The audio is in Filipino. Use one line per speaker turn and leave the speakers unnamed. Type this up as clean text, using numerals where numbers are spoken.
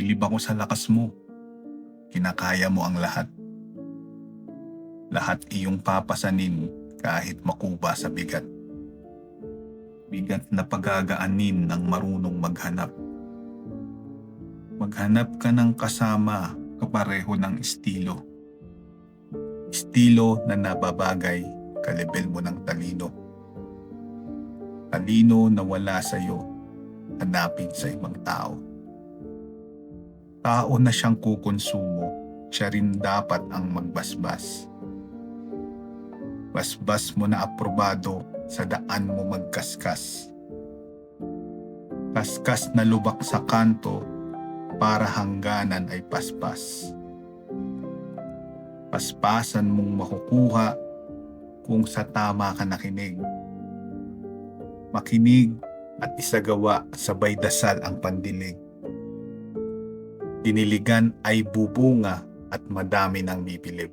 bilib ako sa lakas mo. Kinakaya mo ang lahat. Lahat iyong papasanin kahit makuba sa bigat. Bigat na pagagaanin ng marunong maghanap. Maghanap ka ng kasama kapareho ng estilo. Estilo na nababagay kalibel mo ng talino. Talino na wala sa'yo, hanapin sa ibang tao. Tao na siyang kukonsumo, siya rin dapat ang magbasbas. Basbas mo na aprobado, sa daan mo magkaskas. Kaskas na lubak sa kanto, para hangganan ay paspas. Paspasan mong makukuha kung sa tama ka nakinig. Makinig at isagawa sabay dasal ang pandilig. Diniligan ay bubunga at madami nang bibilib.